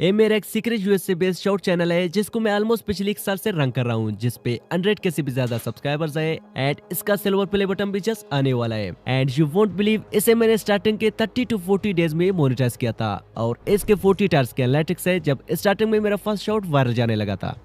ये मेरा एक secret USA based short channel है जिसको मैं ऑलमोस्ट पिछले 1 साल से रन कर रहा हूँ, जिसपे 100 के से भी ज्यादा सब्सक्राइबर्स है एंड इसका सिल्वर प्ले बटन भी जस्ट आने वाला है। एंड यू वोंट बिलीव, इसे मैंने स्टार्टिंग के 30 to 40 डेज में मोनेटाइज किया था और इसके 40 टार्स के एनालिटिक्स है जब स्टार्टिंग में मेरा फर्स्ट शॉट वायरल जाने लगा था।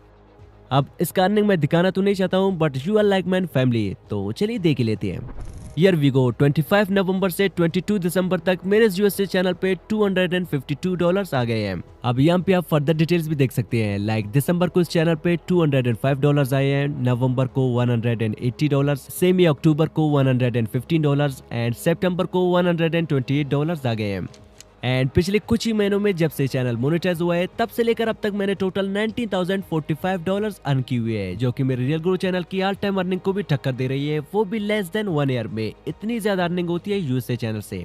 अब इसका अर्निंग मैं दिखाना तो नहीं चाहता हूँ, but you are like my family, तो चलिए देख ही लेते हैं। ईयर वी गो 25 नवंबर से 22 दिसंबर तक मेरे यूएसए चैनल पे $252 आ गए हैं। अब यहाँ पे आप फर्दर डिटेल्स भी देख सकते हैं, लाइक दिसंबर को इस चैनल पे $205 आए हैं, नवंबर को $180, सेम ही अक्टूबर को $115 एंड सितंबर को $128 आ गए हैं। एंड पिछले कुछ ही महीनों में जब से चैनल मोनेटाइज हुआ है तब से लेकर अब तक मैंने टोटल $19,045 अर्न की हुई है, जो कि मेरे रियल ग्रो चैनल की ऑल टाइम अर्निंग को भी टक्कर दे रही है, वो भी लेस देन 1 ईयर में। इतनी ज्यादा अर्निंग होती है यूएसए चैनल से।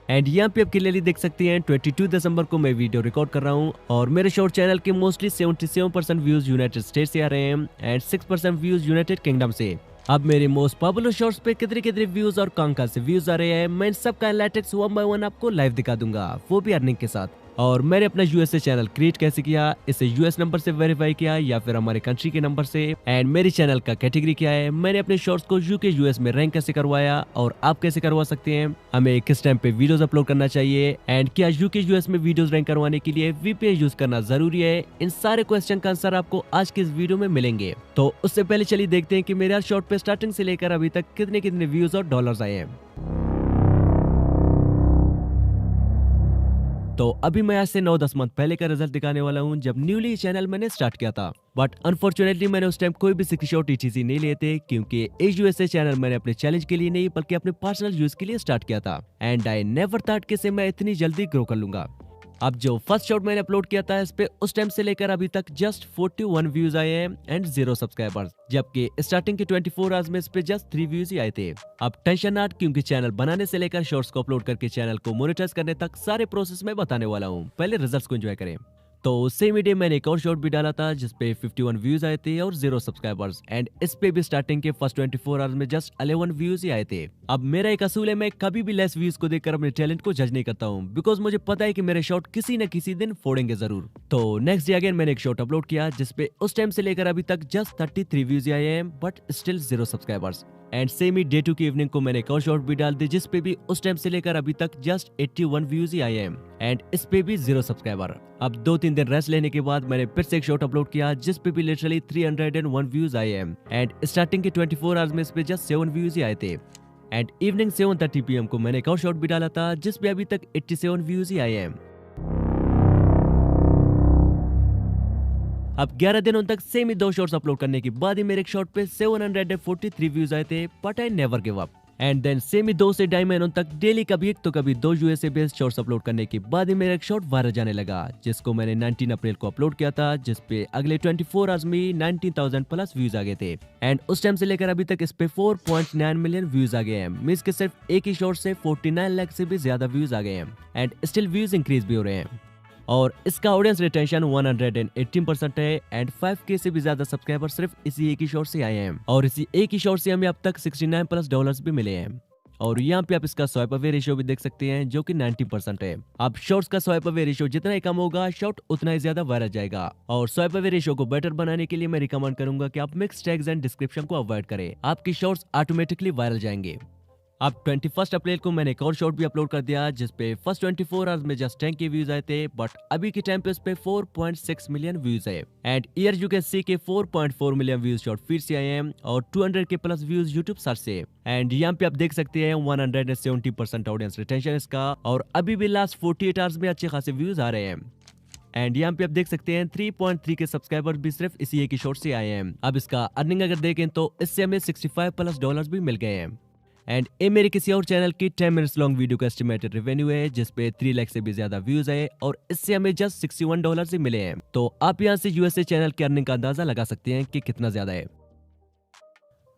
एंड यहाँ पे आप क्लियरली देख सकते हैं 22 दिसंबर को मैं वीडियो रिकॉर्ड कर रहा हूँ और मेरे शॉर्ट चैनल के मोस्टली 77% व्यूज यूनाइटेड स्टेट से आ रहे हैं एंड 6% व्यूज यूनाइटेड किंगडम से। अब मेरे मोस्ट पॉपुलर शॉर्ट्स पे कितने कितने व्यूज और कहाँ से व्यूज आ रहे हैं, मैं इन सब का एनालिटिक्स 1 by 1 आपको लाइव दिखा दूंगा, वो भी अर्निंग के साथ। और मैंने अपना यूएसए चैनल क्रिएट कैसे किया, इसे यूएस नंबर से वेरीफाई किया या फिर हमारे कंट्री के नंबर से, एंड मेरे चैनल का कैटेगरी क्या है, मैंने अपने शॉर्ट्स को यूके यूएस में रैंक कैसे करवाया और आप कैसे करवा सकते हैं, हमें किस टाइम पे वीडियोस अपलोड करना चाहिए एंड क्या यूके यूएस में वीडियोस रैंक करवाने के लिए वीपीएन यूज करना जरूरी है। इन सारे क्वेश्चन का आंसर आपको आज के इस वीडियो में मिलेंगे। तो उससे पहले चलिए देखते हैं कि मेरे शॉर्ट पे स्टार्टिंग से लेकर अभी तक कितने कितने व्यूज और डॉलर्स आए हैं। तो अभी मैं आज से 9-10 मंथ पहले का रिजल्ट दिखाने वाला हूं, जब न्यूली चैनल मैंने स्टार्ट किया था। बट अनफॉर्चुनेटली मैंने उस टाइम कोई भी स्क्रीनशॉट ईटीसी नहीं लिए थे, क्योंकि इस यूएसए चैनल मैंने अपने चैलेंज के लिए नहीं बल्कि अपने पर्सनल यूज के लिए स्टार्ट किया था एंड आई नेवर थॉट कि मैं इतनी जल्दी ग्रो कर लूंगा। अब जो फर्स्ट शॉट मैंने अपलोड किया था इस पे उस टाइम से लेकर अभी तक जस्ट 41 व्यूज आए हैं एंड 0 सब्सक्राइबर्स, जबकि स्टार्टिंग के 24 आवर्स में इस पे जस्ट 3 व्यूज ही आए थे। अब टेंशन नॉट, क्योंकि चैनल बनाने से लेकर शॉर्ट्स को अपलोड करके चैनल को मोनेटाइज करने तक सारे प्रोसेस में बताने वाला हूँ। पहले रिजल्ट्स को एंजॉय करें। तो सेम डे मैंने एक और शॉर्ट भी डाला था जिसपे 51 व्यूज आए थे और 0 सब्सक्राइबर्स एंड इस पे भी स्टार्टिंग के फर्स्ट 24 आवर्स में जस्ट 11 व्यूज ही आए थे। अब मेरा एक असूल है, मैं कभी भी लेस व्यूज को देखकर अपने टैलेंट को जज नहीं करता हूँ, बिकॉज मुझे पता है कि मेरे शॉर्ट किसी न किसी दिन फोड़ेंगे जरूर। तो नेक्स्ट डे अगेन मैंने एक शॉर्ट अपलोड किया जिसपे उस टाइम से लेकर अभी तक जस्ट 33 व्यूज आए हैं but still 0 subscribers. And same he day 2 की इवनिंग को मैंने एक और शॉर्ट भी डाल दी जिसपे भी उस टाइम से लेकर अभी तक जस्ट 81 व्यूज ही आए हैं एंड इस पे भी 0 सब्सक्राइबर। अब 2-3 दिन रेस्ट लेने के बाद मैंने फिर से एक शॉर्ट अपलोड किया जिसपे भी लिटरली 301 व्यूज आए हैं एंड स्टार्टिंग के 24 आवर्स में इस पे जस्ट 7 व्यूज ही आए थे। एंड इवनिंग 7:30 PM को मैंने एक और शॉर्ट भी डाला था जिसपे अभी तक 87 व्यूज ही आए हैं। अब 11 दिनों तक सेम ही 2 शॉर्ट्स अपलोड करने के बाद ही मेरे एक शॉर्ट पे 743 व्यूज आए थे, but I never give up. And then same ही 2 से 2.5 महीनों तक डेली कभी एक तो कभी 2 यूएसए बेस्ड शॉर्ट्स अपलोड करने के बाद ही मेरा एक शॉर्ट वायरल जाने लगा, जिसको मैंने 19 अप्रैल को अपलोड किया था, जिसपे अगले 24 आवर्स में 19,000 प्लस व्यूज आ गए थे एंड उस टाइम से लेकर अभी तक इस पे 4.9 मिलियन व्यूज आ गए हैं। मींस के सिर्फ एक ही शॉर्ट से 49 लाख से भी ज्यादा व्यूज आ गए हैं एंड स्टिल व्यूज इंक्रीज भी हो रहे हैं। और इसका ऑडियंस रिटेंशन 118% है एंड 5K से भी ज्यादा सब्सक्राइबर सिर्फ इसी एक ही शॉर्ट से आए हैं और इसी एक ही शॉर्ट से हमें अब तक $69+ भी मिले हैं। और यहाँ पे आप इसका स्वाइप अवे रेशियो भी देख सकते हैं जो कि 90% है। अब शॉर्ट्स का स्वाइप अवे रेशियो जितना ही कम होगा शॉर्ट उतना ही ज्यादा वायरल जाएगा। और स्वाइप अवे रेशियो को बेटर बनाने के लिए मैं रिकमेंड करूंगा कि आप मिक्स टैग्स एंड डिस्क्रिप्शन को अवॉइड करें, आपकी शॉर्ट्स ऑटोमेटिकली वायरल जाएंगे। अब 21 अप्रैल को मैंने एक और शॉर्ट भी अपलोड कर दिया जिसपे फर्स्ट 24 आवर्स में जस्ट 10K व्यूज आए थे, बट अभी के टाइम पे इस पे 4.6 मिलियन व्यूज है and year you can see के 4.4 मिलियन व्यूज शॉर्ट फीड से आए हैं और 200K plus views YouTube search से। एंड यहाँ पे आप देख सकते हैं 170% ऑडियंस रिटेंशन इसका और अभी भी लास्ट 48 आवर्स में अच्छे खासे व्यूज आ रहे हैं। एंड यहाँ पे आप देख सकते हैं 3.3 के सब्सक्राइबर भी सिर्फ इसी एक ही शॉर्ट से आए हैं। अब इसका अर्निंग अगर देखें तो इससे हमें $65+ भी मिल गए हैं। एंड ये मेरे किसी और चैनल की 10 मिनट्स लॉन्ग वीडियो का एस्टिमेटेड रेवेन्यू है जिसपे 3 लाख से भी ज्यादा व्यूज है और इससे हमें जस्ट $61 ही मिले हैं। तो आप यहाँ से यूएसए चैनल की अर्निंग का अंदाजा लगा सकते हैं कि कितना ज्यादा है।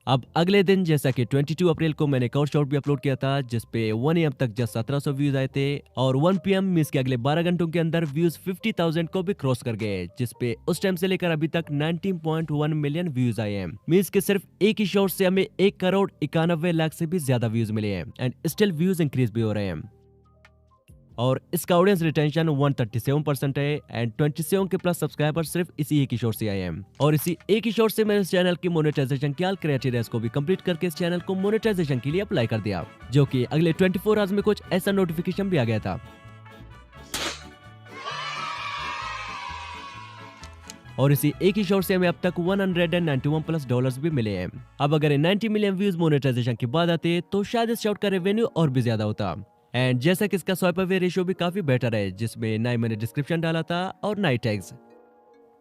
अब अगले दिन जैसा कि 22 अप्रैल को मैंने एक और शॉर्ट भी अपलोड किया था जिसपे 1 AM तक जस्ट 1700 व्यूज आए थे और 1 PM मींस के अगले 12 घंटों के अंदर व्यूज 50,000 को भी क्रॉस कर गए, जिसपे उस टाइम से लेकर अभी तक 19.1 मिलियन व्यूज आए हैं। मींस के सिर्फ एक ही शॉर्ट से हमें 1,91,00,000 से भी ज्यादा व्यूज मिले हैं एंड स्टिल व्यूज इंक्रीज भी हो रहे हैं। और इसका ऑडियंस रिटेंशन 137% है एंड 27 के प्लस सब्सक्राइबर सिर्फ इसी एक ही शॉर्ट से आए हैं। और इसी एक ही शॉर्ट से मैंने इस चैनल की मोनेटाइजेशन की ऑल क्राइटेरिया को भी कंप्लीट करके इस चैनल को मोनेटाइजेशन के लिए अप्लाई कर दिया, जो कि अगले 24 आवर्स में कुछ ऐसा नोटिफिकेशन भी आ गया था। और इसी एक ही शॉर्ट से हमें अब तक 191 प्लस डॉलर्स भी मिले हैं। अब अगर 90 मिलियन व्यूज मोनेटाइजेशन के बाद आते तो शायद इस शॉर्ट का रेवेन्यू और भी ज्यादा होता। एंड जैसा कि इसका स्वाइप अवे रेशियो भी काफी बेटर है, जिसमें ना ही मैंने डिस्क्रिप्शन डाला था और ना ही टैग्स।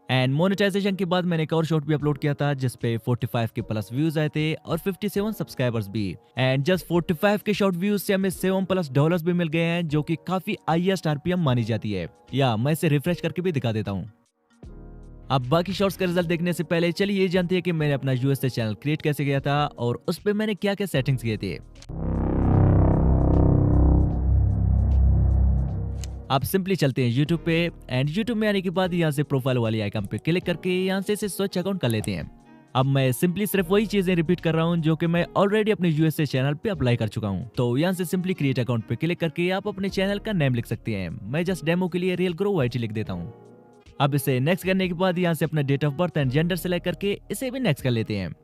एंड मोनेटाइजेशन के बाद मैंने एक और शॉर्ट भी अपलोड किया था जिसपे 45 के प्लस व्यूज आए थे और 57 सब्सक्राइबर्स भी। एंड जस्ट 45 के शॉर्ट व्यूज से हमें 7 प्लस डॉलर्स भी मिल गए हैं, जो कि काफी हाईएस्ट आरपीएम मानी जाती है। या मैं इसे रिफ्रेश करके भी दिखा देता हूँ। अब बाकी शॉर्ट्स का रिजल्ट देखने से पहले चलिए ये जानते हैं कि मैंने अपना यूएसए चैनल क्रिएट कैसे किया था और उस पे मैंने क्या क्या सेटिंग्स किए थे। आप सिंपली चलते हैं YouTube पे एंड YouTube में आने के बाद यहाँ से प्रोफाइल वाली आइकन पे क्लिक करके यहाँ से इसे स्विच अकाउंट कर लेते हैं। अब मैं सिंपली सिर्फ वही चीजें रिपीट कर रहा हूँ जो कि मैं ऑलरेडी अपने यूएसए चैनल पे अप्लाई कर चुका हूँ। तो यहाँ से सिंपली क्रिएट अकाउंट पे क्लिक करके आप अपने चैनल का नेम लिख सकते हैं। मैं जस्ट डेमो के लिए रियल ग्रो YT लिख देता हूँ। अब इसे नेक्स्ट करने के बाद यहाँ से अपना date of birth and gender select करके इसे भी नेक्स्ट कर लेते हैं।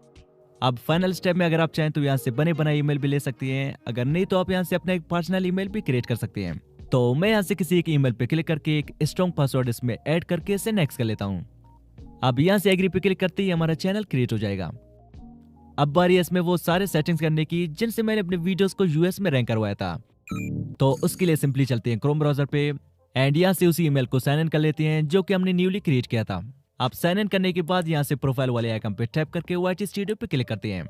अब फाइनल स्टेप में अगर आप चाहें तो यहाँ से बने बनाए ईमेल भी ले सकते हैं, अगर नहीं तो आप यहाँ से अपना एक पर्सनल ईमेल भी क्रिएट कर सकते हैं। तो मैं यहाँ से किसी एक ईमेल पे क्लिक करके एक स्ट्रॉन्ग पासवर्ड इसमें ऐड करके इसे नेक्स्ट कर लेता हूँ। अब यहाँ से एग्री पे क्लिक करते ही हमारा चैनल क्रिएट हो जाएगा। अब बारी है इसमें वो सारे सेटिंग्स करने की जिनसे मैंने अपने वीडियोस को यूएस में रैंक करवाया था। तो उसके लिए सिंपली चलते हैं क्रोम ब्राउजर पे एंड यहाँ से उसी ईमेल को साइन इन कर लेते हैं जो कि हमने न्यूली क्रिएट किया था। अब साइन इन करने के बाद यहाँ से प्रोफाइल वाले आइकन पे टैप करके YT स्टूडियो पे क्लिक करते हैं।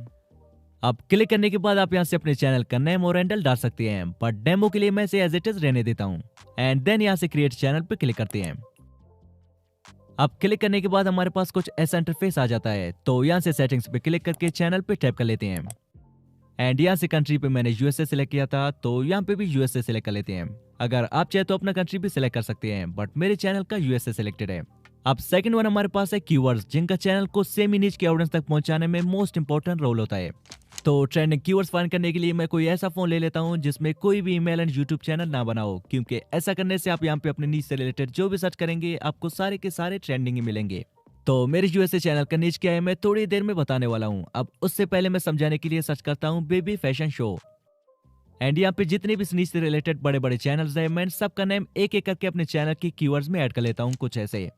अब क्लिक करने के बाद आप यहाँ से अपने चैनल का नेम और हैंडल डाल सकते हैं, बट डेमो के लिए मैं इसे एज इट इज रहने देता हूँ। एंड देन यहाँ से क्रिएट चैनल पे क्लिक करते हैं। अब क्लिक करने के बाद हमारे पास कुछ ऐसा इंटरफेस आ जाता है। तो यहाँ से सेटिंग्स पे क्लिक करके चैनल पे टैप कर लेते हैं। एंड यहाँ से कंट्री पे मैंने यूएसए सिलेक्ट किया था, तो यहाँ पे भी यूएसए सिलेक्ट कर लेते हैं। अगर आप चाहे तो अपना कंट्री भी सिलेक्ट कर सकते हैं, बट मेरे चैनल का यूएसए सिलेक्टेड है। अब सेकंड वन हमारे पास है कीवर्ड्स, जिनका चैनल को सेमी नीच के ऑडियंस तक पहुंचाने में मोस्ट इंपॉर्टेंट रोल होता है। तो ट्रेंडिंग कीवर्ड्स फाइंड करने के लिए मैं कोई ऐसा फोन ले लेता हूं जिसमें कोई भी ईमेल एंड यूट्यूब चैनल ना बना हो, क्योंकि ऐसा करने से आप यहाँ पे अपने नीच से रिलेटेड जो भी सर्च करेंगे आपको सारे के सारे ट्रेंडिंग ही मिलेंगे। तो मेरे यूएसए चैनल का नीच क्या है मैं थोड़ी देर में बताने वाला हूँ। अब उससे पहले मैं समझाने के लिए सर्च करता हूँ बेबी फैशन शो। एंड यहाँ पे जितने भी नीच से रिलेटेड बड़े बड़े चैनल्स हैं मैं सबका नेम एक एक करके अपने चैनल की कीवर्ड्स में ऐड कर लेता हूँ कुछ ऐसे।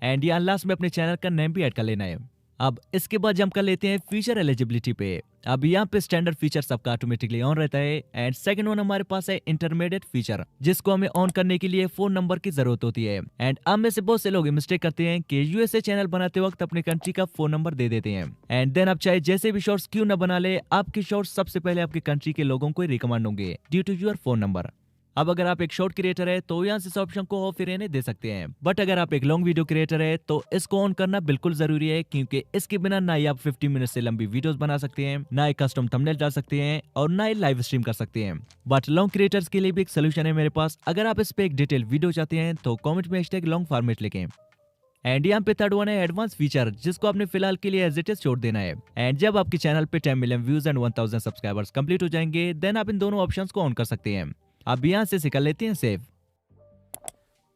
एंड यहाँ लास्ट में अपने चैनल का नेम भी ऐड कर लेना है। अब इसके बाद जंप कर लेते हैं फीचर एलिजिबिलिटी पे। अब यहाँ पे स्टैंडर्ड फीचर सबका ऑटोमेटिकली ऑन रहता है। एंड सेकंड वन हमारे पास है इंटरमीडिएट फीचर, जिसको हमें ऑन करने के लिए फोन नंबर की जरूरत होती है। एंड अब में से बहुत से लोग मिस्टेक करते हैं कि यूएसए चैनल बनाते वक्त अपने कंट्री का फोन नंबर दे देते हैं। एंड देन आप चाहे जैसे भी शॉर्ट्स क्यों न बना ले, आपके शॉर्ट्स सबसे पहले आपके कंट्री के लोगों को रिकमेंड होंगे due to your phone number. अब अगर आप एक शॉर्ट क्रिएटर है तो यहाँ से इस ऑप्शन को ऑफ ही रहने दे सकते हैं, बट अगर आप एक लॉन्ग वीडियो क्रिएटर है तो इसको ऑन करना बिल्कुल जरूरी है, क्योंकि इसके बिना ना ही आप 50 मिनट से लंबी वीडियोस बना सकते हैं, ना ही कस्टम थंबनेल डाल सकते हैं और ना ही लाइव स्ट्रीम कर सकते हैं। बट लॉन्ग क्रिएटर्स के लिए भी एक सोल्यूशन है मेरे पास। अगर आप इस पे एक डिटेल वीडियो चाहते हैं तो कॉमेंट में #लॉन्ग फॉर्मेट लिखें। एंड यहाँ पे थर्ड वन है एडवांस फीचर, जिसको आपने फिलहाल के लिए एज इट इज छोड़ देना है। एंड जब आपके चैनल पे 10 million views and 1000 subscribers complete हो जाएंगे, देन आप इन दोनों ऑप्शंस को ऑन कर सकते हैं। अब यहाँ से कर लेते हैं सेव।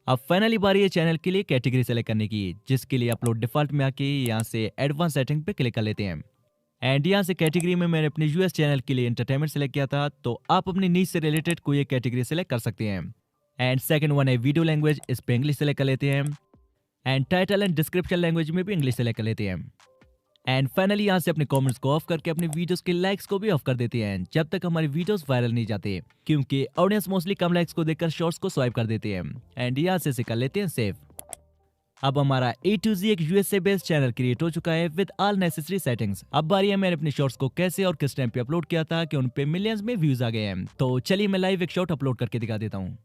अब फाइनली बारी है चैनल के लिए कैटेगरी सेलेक्ट करने की, जिसके लिए अपलोड डिफॉल्ट में आके यहाँ से एडवांस सेटिंग पे क्लिक कर लेते हैं। एंड यहाँ से कैटेगरी में मैंने अपने यूएस चैनल के लिए एंटरटेनमेंट सेलेक्ट किया था, तो आप अपनी नीच से रिलेटेड कोई एक कैटेगरी सेलेक्ट कर सकते हैं। एंड सेकंड वन है वीडियो लैंग्वेज, इस पे इंग्लिश सेलेक्ट कर लेते हैं। And title and description language में भी इंग्लिश सेलेक्ट कर लेते हैं। एंड फाइनली यहाँ से अपने कमेंट्स को ऑफ करके अपने वीडियोस के लाइक्स को भी ऑफ कर देते हैं, जब तक हमारी वीडियोस वायरल नहीं जाते, क्योंकि ऑडियंस मोस्टली कम लाइक्स को देखकर शॉर्ट्स को स्वाइप कर देते हैं। एंड यहाँ से कर लेते हैं सेव। अब हमारा A to Z एक यूएसए बेस्ड चैनल क्रिएट हो चुका है विद ऑल नेसेसरी सेटिंग्स। अब बारी है मैंने अपने शॉर्ट्स को कैसे और किस टाइम पे अपलोड किया था कि उन पे मिलियंस में व्यूज आ गए हैं। तो चलिए मैं लाइव एक शॉर्ट अपलोड करके दिखा देता हूँ।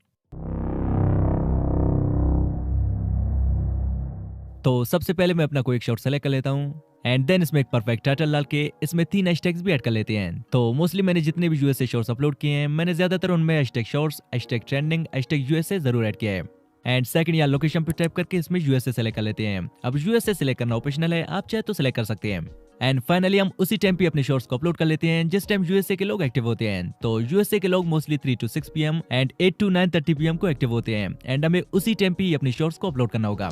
तो सबसे पहले मैं अपना कोई एक शॉर्ट सेलेक्ट कर लेता हूँ एंड देन इसमें एक परफेक्ट टाइटल डाल के इसमें 3 हैशटैग्स भी ऐड कर लेते हैं। तो मोस्टली मैंने जितने भी यूएसए शॉर्ट्स अपलोड किए हैं, मैंने ज्यादातर उनमें hashtag shorts, hashtag trending, hashtag USA जरूर ऐड किया है। एंड सेकंड या लोकेशन पे टाइप करके इसमें यूएसए सेलेक्ट कर लेते हैं। अब यूएसए सेलेक्ट करना ऑप्शनल है, आप चाहे तो सेलेक्ट कर सकते हैं। एंड फाइनली हम उसी टाइम पे अपने शॉर्ट्स को अपलोड कर लेते हैं जिस टाइम यूएसए के लोग एक्टिव होते हैं। तो यूएसए के लोग mostly 3 to 6 PM and 8 to 9:30 PM को एक्टिव होते हैं एंड हमें उसी टाइम पे अपने शॉर्ट्स को अपलोड करना होगा।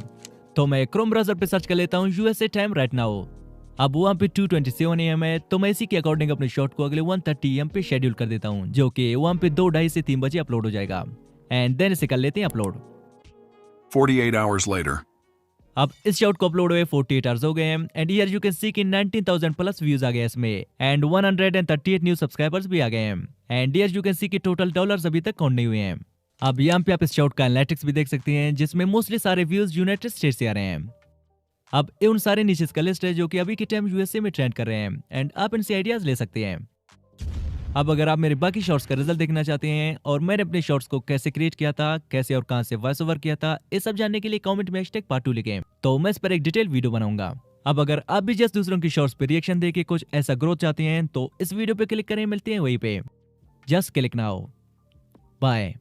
तो मैं क्रोम ब्राउजर पे सर्च कर लेता हूँ यूएसए टाइम राइट नाउ। अब वहाँ पे 2:27 AM है, तो मैं इसी के अकॉर्डिंग अपने शॉर्ट को अगले 1:30 AM पे शेड्यूल कर देता हूँ, जो कि वहाँ पे 2, 2:30 से 3 बजे अपलोड हो जाएगा। एंड देन इसे कर लेते हैं अपलोड। 48 hours later. अब इस शॉट को अपलोड हुए 48 आवर्स हो गए हैं and here you can see कि 19,000 प्लस व्यूज आ गए इसमें एंड 138 न्यू सब्सक्राइबर्स भी आ गए हैं and here you can see कि टोटल डॉलर्स अभी तक काउंट नहीं हुए हैं। अब यहाँ पे आप इस शॉट का एनालिटिक्स भी देख सकते हैं जिसमें मोस्टली सारे व्यूज यूनाइटेड स्टेट से आ रहे हैं। अब ये उन सारे निशेस का लिस्ट है जो कि अभी के टाइम यूएसए में ट्रेंड कर रहे हैं एंड आप इनसे आइडियाज ले सकते हैं। अब अगर आप मेरे बाकी शॉर्ट्स का रिजल्ट देखना चाहते हैं और मैंने अपने शॉर्ट्स को कैसे क्रिएट किया था, कैसे और कहां से वॉइस ओवर किया था, ये सब जानने के लिए कमेंट में #part2 लिखें, तो मैं इस पर एक डिटेल वीडियो बनाऊंगा। अब अगर आप भी जस्ट दूसरों की शॉर्ट्स पे रिएक्शन देके कुछ ऐसा ग्रोथ चाहते हैं तो इस वीडियो पे क्लिक करें, मिलते हैं वहीं पे। Just click now, bye.